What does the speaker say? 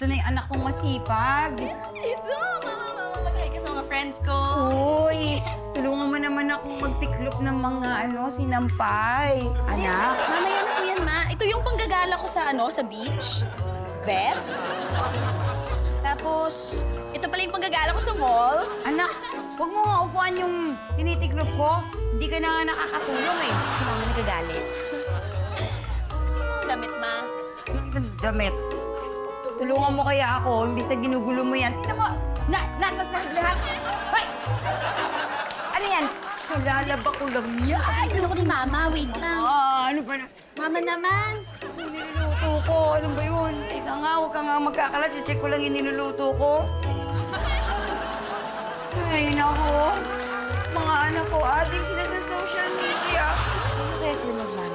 Ito na yung anak kong masipag. Ito, mama, mag-hi ka sa mga friends ko. Uy, tulungan mo naman akong magtiklop ng mga sinampay. Anak, Mamaya na po yan, ma. Ito yung panggagala ko sa sa beach. Bet. Tapos, ito pala yung panggagala ko sa mall. anak, huwag mo nga upuan yung tinitiklop ko. Hindi ka na nga nakakatulong eh. Si mama nagagalit. Damit, ma. Damit. Tulungan mo kaya ako, imbis na ginugulo mo yan. Tingnan mo, nasa sa lahat. Hoy! Ano yan? Kalalaba ko lang yan. Ay, ko ni mama. Wait lang. Ano ba na? Mama naman. Niluluto ko. Ano ba yun? Teka nga, huwag ka nga magkakalat. Check ko lang yung niluluto ko. Ay, naku. Mga anak ko, adik sila sa social media. Ano kaya sila magmana?